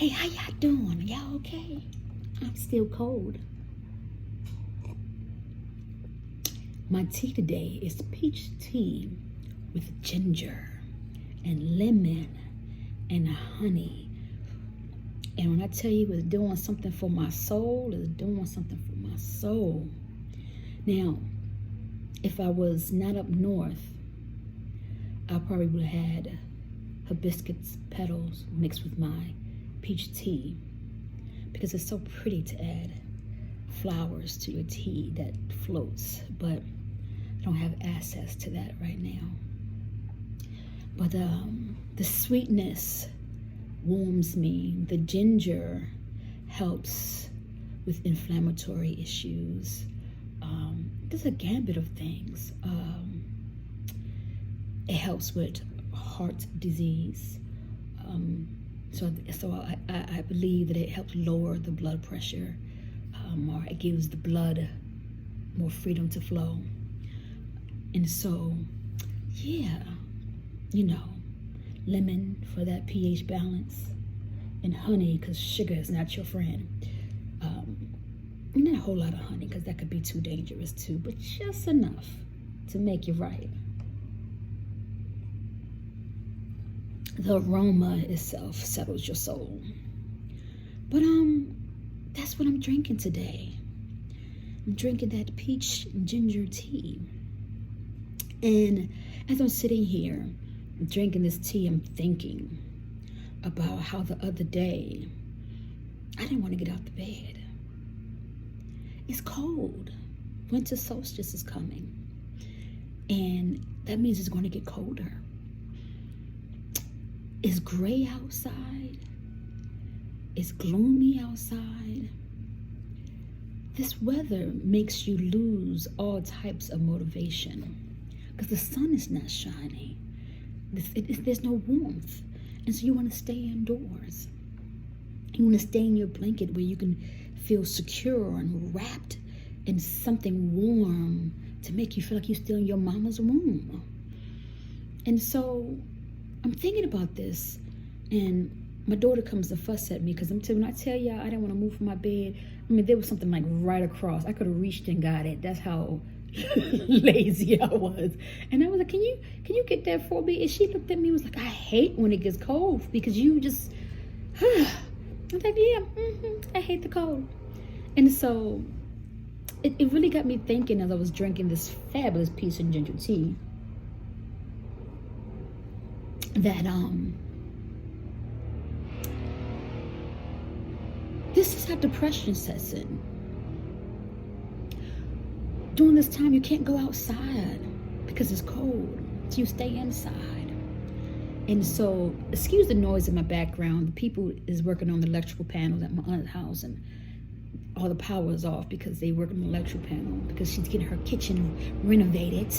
Hey, how y'all doing? Y'all okay? I'm still cold. My tea today is peach tea with ginger and lemon and honey. And when I tell you it's doing something for my soul, it's doing something for my soul. Now, if I was not up north, I probably would have had hibiscus petals mixed with my peach tea, because it's so pretty to add flowers to your tea that floats, but I don't have access to that right now. But the sweetness warms me. The ginger helps with inflammatory issues. There's a gambit of things. It helps with heart disease. So I believe that it helps lower the blood pressure, or it gives the blood more freedom to flow. And so, yeah, lemon for that pH balance, and honey because sugar is not your friend. Not a whole lot of honey because that could be too dangerous too, but just enough to make you right. The aroma itself settles your soul. But that's what I'm drinking today. I'm drinking that peach ginger tea. And as I'm sitting here drinking this tea, I'm thinking about how the other day I didn't want to get out the bed. It's cold. Winter solstice is coming. And that means it's going to get colder. It's gray outside. It's gloomy outside. This weather makes you lose all types of motivation because the sun is not shining. There's no warmth. And so you want to stay indoors. You want to stay in your blanket where you can feel secure and wrapped in something warm to make you feel like you're still in your mama's womb. And so I'm thinking about this, and my daughter comes to fuss at me because when I tell y'all I didn't want to move from my bed, I mean, there was something like right across. I could have reached and got it. That's how lazy I was. And I was like, can you get that for me? And she looked at me and was like, I hate when it gets cold because you just, I was like, yeah, I hate the cold. And so it really got me thinking as I was drinking this fabulous peach and ginger tea that this is how depression sets in. During this time, you can't go outside because it's cold, so you stay inside. And so, excuse the noise in my background. The people is working on the electrical panels at my aunt's house, and all the power is off because they work on the electrical panel because she's getting her kitchen renovated.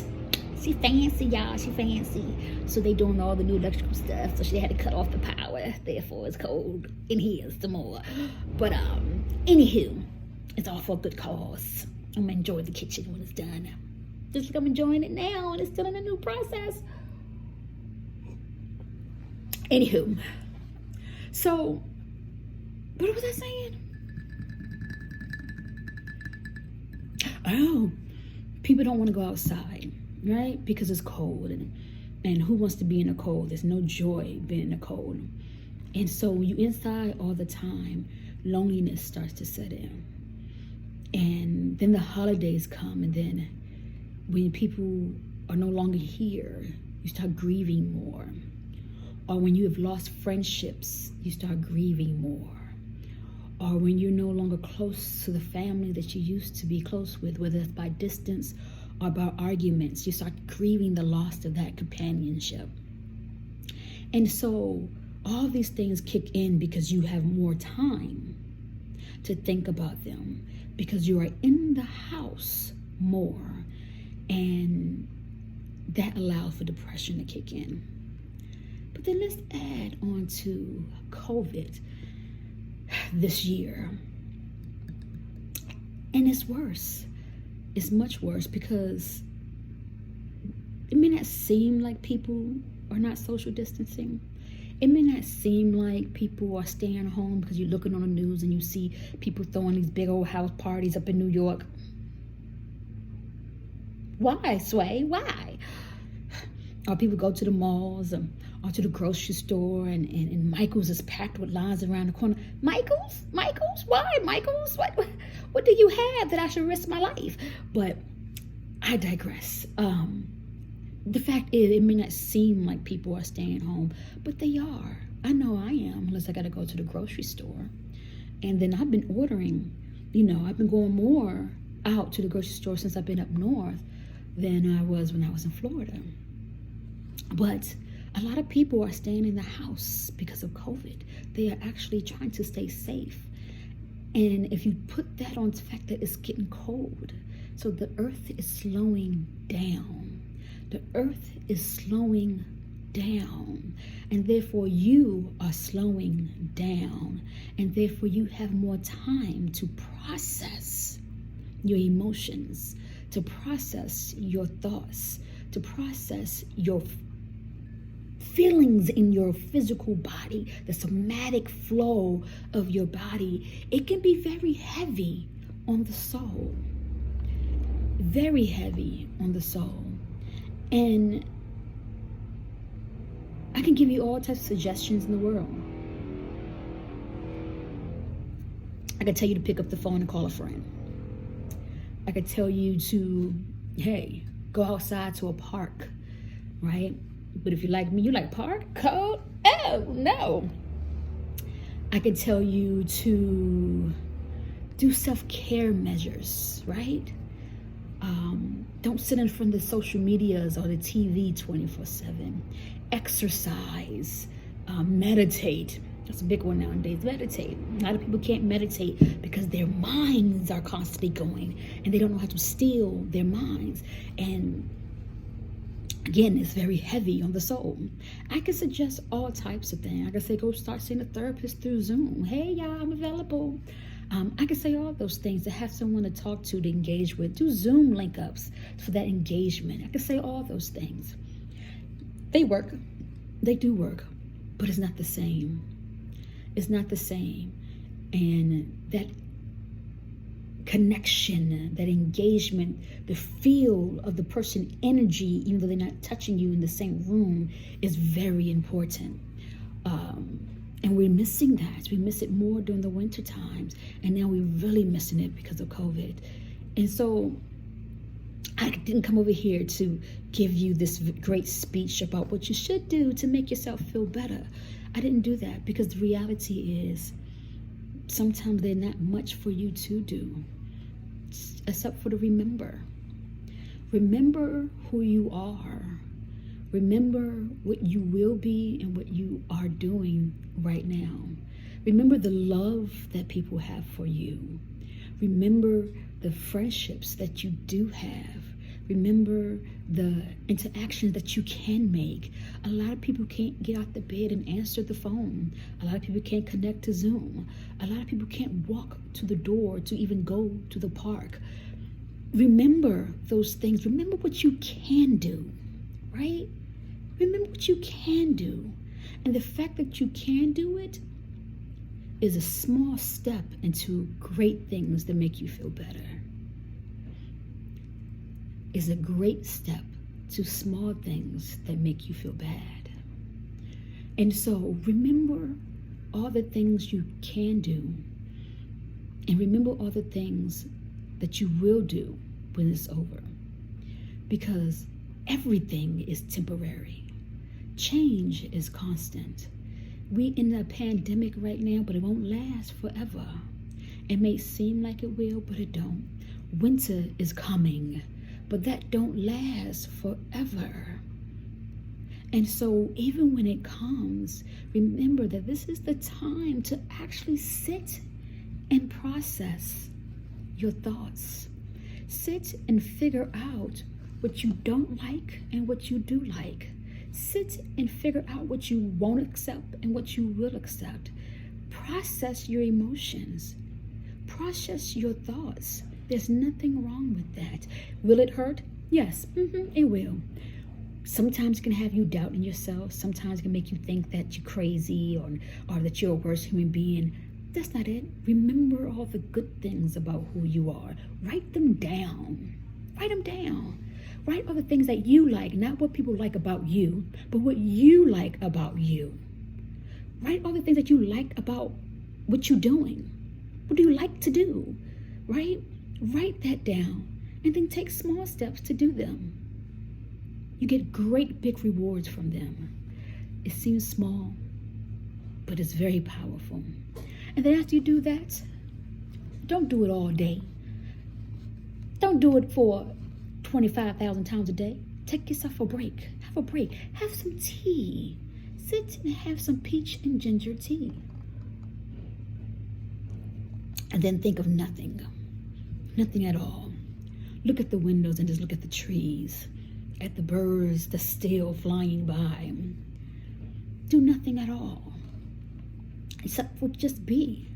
She fancy, y'all. She fancy. So they doing all the new electrical stuff. So she had to cut off the power. Therefore, it's cold in here some more. But anywho, it's all for a good cause. I'm gonna enjoy the kitchen when it's done. Just like I'm enjoying it now, and it's still in a new process. Anywho, so what was I saying? Oh, people don't want to go outside, right? Because it's cold, and who wants to be in the cold? There's no joy being in the cold. And so when you're inside all the time, loneliness starts to set in. And then the holidays come, and then when people are no longer here, you start grieving more. Or when you have lost friendships, you start grieving more. Or when you're no longer close to the family that you used to be close with, whether it's by distance or by arguments, you start grieving the loss of that companionship. And so all these things kick in because you have more time to think about them, because you are in the house more, and that allows for depression to kick in. But then let's add on to COVID this year. And it's worse. It's much worse because it may not seem like people are not social distancing. It may not seem like people are staying home because you're looking on the news and you see people throwing these big old house parties up in New York. Why, Sway? Why? Or people go to the malls or to the grocery store and Michael's is packed with lines around the corner. Michael's? Why? Michael's? What do you have that I should risk my life? But I digress. The fact is, it may not seem like people are staying home, but they are. I know I am, unless I got to go to the grocery store. And then I've been ordering, I've been going more out to the grocery store since I've been up north than I was when I was in Florida. But a lot of people are staying in the house because of COVID. They are actually trying to stay safe. And if you put that on the fact that it's getting cold, so the earth is slowing down. The earth is slowing down, and therefore you are slowing down, and therefore you have more time to process your emotions, to process your thoughts, to process your feelings in your physical body, the somatic flow of your body. It can be very heavy on the soul, very heavy on the soul. And I can give you all types of suggestions in the world. I could tell you to pick up the phone and call a friend. I could tell you to, hey, go outside to a park, right? But if you're like me, you like park? Cold? Oh, no. I could tell you to do self-care measures, right? Don't sit in front of the social medias or the TV 24/7. Exercise, meditate. That's a big one nowadays. Meditate. A lot of people can't meditate because their minds are constantly going and they don't know how to still their minds. And again, it's very heavy on the soul. I can suggest all types of things. I can say go start seeing a therapist through Zoom. Hey, y'all, I'm available. I can say all those things, to have someone to talk to engage with. Do Zoom link ups for that engagement. I can say all those things. They work. They do work. But it's not the same. It's not the same. And that connection, that engagement, the feel of the person energy, even though they're not touching you in the same room, is very important. And we're missing that. We miss it more during the winter times. And now we're really missing it because of COVID. And so I didn't come over here to give you this great speech about what you should do to make yourself feel better. I didn't do that because the reality is sometimes they're not much for you to do, except for to remember. Remember who you are. Remember what you will be and what you are doing right now. Remember the love that people have for you. Remember the friendships that you do have. Remember the interactions that you can make. A lot of people can't get out the bed and answer the phone. A lot of people can't connect to Zoom. A lot of people can't walk to the door to even go to the park. Remember those things. Remember what you can do, right? Remember what you can do. And the fact that you can do it is a small step into great things that make you feel better. Is a great step to small things that make you feel bad. And so remember all the things you can do, and remember all the things that you will do when it's over, because everything is temporary. Change is constant. We in a pandemic right now, but it won't last forever. It may seem like it will, but it don't. Winter is coming, but that don't last forever. And so even when it comes, remember that this is the time to actually sit and process your thoughts. Sit and figure out what you don't like and what you do like. Sit and figure out what you won't accept and what you will accept. Process your emotions. Process your thoughts. There's nothing wrong with that. Will it hurt? Yes, it will. Sometimes it can have you doubting yourself. Sometimes it can make you think that you're crazy or that you're a worse human being. That's not it. Remember all the good things about who you are. Write them down. Write them down. Write all the things that you like, not what people like about you, but what you like about you. Write all the things that you like about what you're doing. What do you like to do? Right? Write that down and then take small steps to do them. You get great big rewards from them. It seems small, but it's very powerful. And then after you do that, don't do it all day. Don't do it for 25,000 times a day. Take yourself a break. Have a break. Have some tea. Sit and have some peach and ginger tea. And then think of nothing. Nothing at all. Look at the windows and just look at the trees, at the birds that's still flying by. Do nothing at all. Except for just be.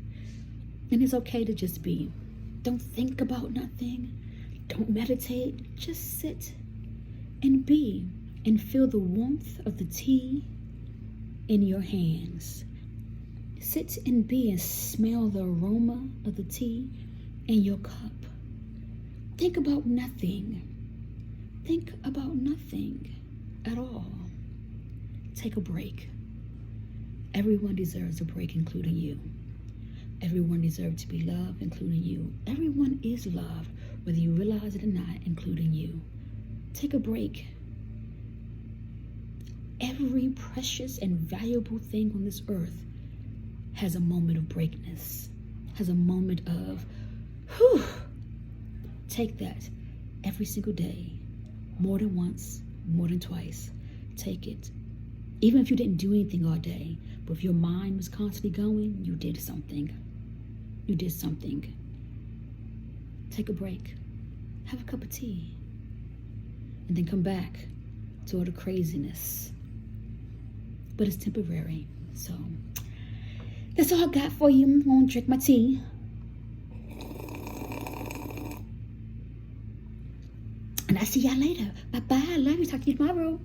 And it's okay to just be. Don't think about nothing. Don't meditate. Just sit and be and feel the warmth of the tea in your hands. Sit and be and smell the aroma of the tea in your cup. Think about nothing. Think about nothing at all. Take a break. Everyone deserves a break, including you. Everyone deserves to be loved, including you. Everyone is loved, whether you realize it or not, including you. Take a break. Every precious and valuable thing on this earth has a moment of breakness, has a moment of, whew. Take that every single day, more than once, more than twice. Take it. Even if you didn't do anything all day, but if your mind was constantly going, you did something. You did something. Take a break. Have a cup of tea. And then come back to all the craziness. But it's temporary. So that's all I got for you. I'm going to drink my tea. And I'll see y'all later. Bye-bye. I love you. Talk to you tomorrow.